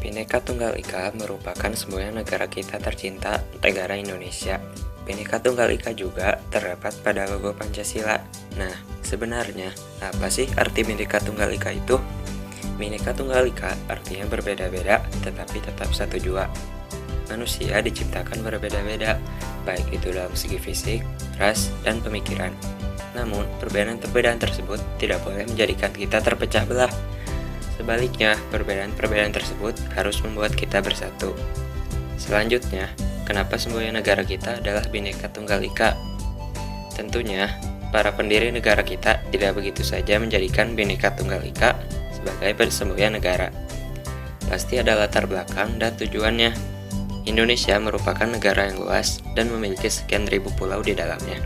Bhinneka Tunggal Ika merupakan sebuah negara kita tercinta, negara Indonesia. Bhinneka Tunggal Ika juga terdapat pada logo Pancasila. Nah, sebenarnya apa sih arti Bhinneka Tunggal Ika itu? Bhinneka Tunggal Ika artinya berbeda-beda tetapi tetap satu jua. Manusia diciptakan berbeda-beda, baik itu dalam segi fisik, ras, dan pemikiran. Namun, perbedaan-perbedaan tersebut tidak boleh menjadikan kita terpecah belah. Sebaliknya, perbedaan-perbedaan tersebut harus membuat kita bersatu. Selanjutnya, kenapa semboyan negara kita adalah Bhinneka Tunggal Ika? Tentunya, para pendiri negara kita tidak begitu saja menjadikan Bhinneka Tunggal Ika sebagai semboyan negara. Pasti ada latar belakang dan tujuannya. Indonesia merupakan negara yang luas dan memiliki sekian ribu pulau di dalamnya.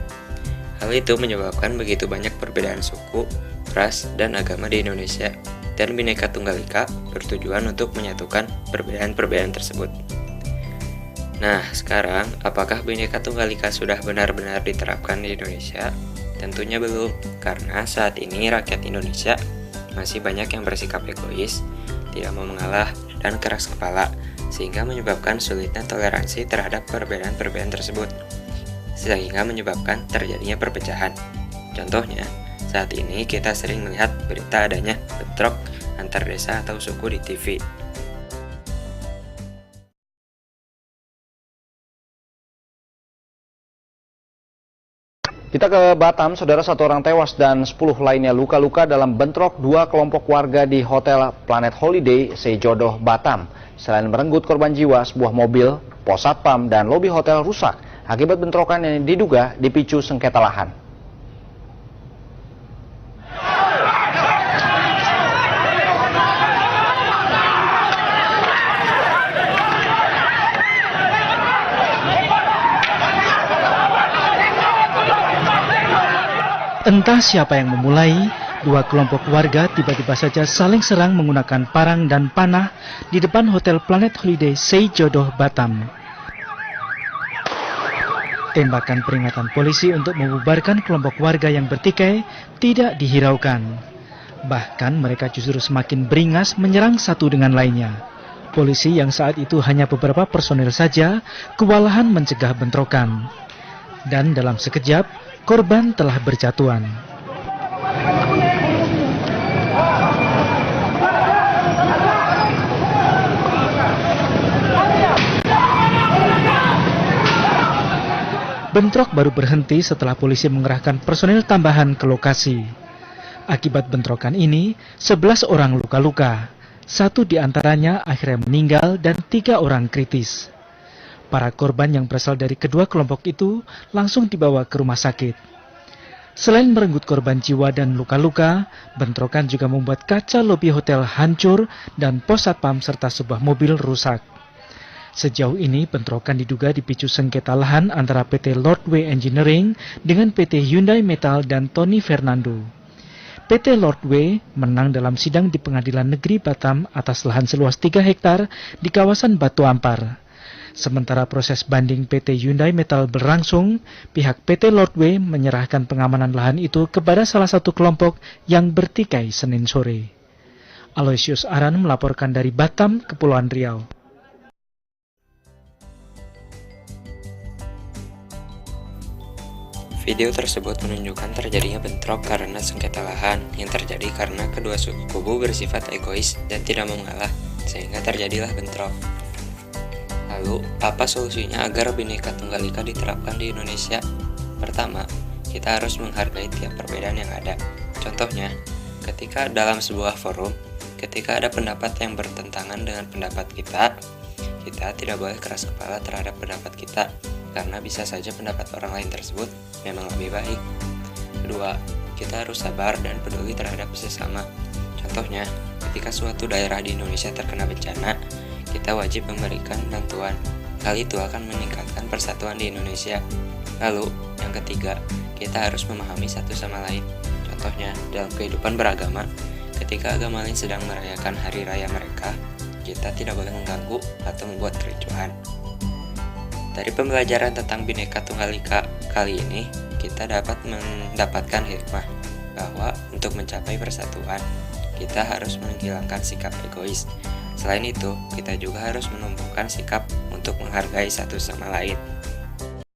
Hal itu menyebabkan begitu banyak perbedaan suku, ras, dan agama di Indonesia. Dan Bhinneka Tunggal Ika bertujuan untuk menyatukan perbedaan-perbedaan tersebut. Nah, sekarang apakah Bhinneka Tunggal Ika sudah benar-benar diterapkan di Indonesia? Tentunya belum, karena saat ini rakyat Indonesia masih banyak yang bersikap egois, tidak mau mengalah, dan keras kepala, sehingga menyebabkan sulitnya toleransi terhadap perbedaan-perbedaan tersebut, sehingga menyebabkan terjadinya perpecahan. Contohnya, saat ini kita sering melihat berita adanya bentrok antar desa atau suku di TV. Kita ke Batam, saudara, satu orang tewas dan 10 lainnya luka-luka dalam bentrok dua kelompok warga di Hotel Planet Holiday Sejodoh, Batam. Selain merenggut korban jiwa, sebuah mobil, pos satpam, dan lobi hotel rusak akibat bentrokan yang diduga dipicu sengketa lahan. Entah siapa yang memulai, dua kelompok warga tiba-tiba saja saling serang menggunakan parang dan panah di depan Hotel Planet Holiday Sejodoh, Batam. Tembakan peringatan polisi untuk membubarkan kelompok warga yang bertikai tidak dihiraukan. Bahkan mereka justru semakin beringas menyerang satu dengan lainnya. Polisi yang saat itu hanya beberapa personil saja kewalahan mencegah bentrokan. Dan dalam sekejap, korban telah berjatuhan. Bentrok baru berhenti setelah polisi mengerahkan personil tambahan ke lokasi. Akibat bentrokan ini, 11 orang luka-luka. 1 diantaranya akhirnya meninggal dan 3 orang kritis. Para korban yang berasal dari kedua kelompok itu langsung dibawa ke rumah sakit. Selain merenggut korban jiwa dan luka-luka, bentrokan juga membuat kaca lobi hotel hancur dan pos satpam serta sebuah mobil rusak. Sejauh ini bentrokan diduga dipicu sengketa lahan antara PT Lordway Engineering dengan PT Hyundai Metal dan Tony Fernando. PT Lordway menang dalam sidang di Pengadilan Negeri Batam atas lahan seluas 3 hektar di kawasan Batu Ampar. Sementara proses banding PT Hyundai Metal berlangsung, pihak PT Lordway menyerahkan pengamanan lahan itu kepada salah satu kelompok yang bertikai Senin sore. Aloysius Aran melaporkan dari Batam, Kepulauan Riau. Video tersebut menunjukkan terjadinya bentrok karena sengketa lahan yang terjadi karena kedua suku kubu bersifat egois dan tidak mau mengalah, sehingga terjadilah bentrok. Lalu, apa solusinya agar Bhinneka Tunggal Ika diterapkan di Indonesia? Pertama, kita harus menghargai tiap perbedaan yang ada. Contohnya, ketika dalam sebuah forum, ketika ada pendapat yang bertentangan dengan pendapat kita tidak boleh keras kepala terhadap pendapat kita, karena bisa saja pendapat orang lain tersebut memang lebih baik. Kedua, kita harus sabar dan peduli terhadap sesama. Contohnya, ketika suatu daerah di Indonesia terkena bencana, kita wajib memberikan bantuan. Hal itu akan meningkatkan persatuan di Indonesia. Lalu, yang ketiga, kita harus memahami satu sama lain. Contohnya, dalam kehidupan beragama, ketika agama lain sedang merayakan hari raya mereka, kita tidak boleh mengganggu atau membuat kericuhan. Dari pembelajaran tentang Bhinneka Tunggal Ika kali ini, kita dapat mendapatkan hikmah bahwa untuk mencapai persatuan, kita harus menghilangkan sikap egois Selain itu, kita juga harus menumbuhkan sikap untuk menghargai satu sama lain.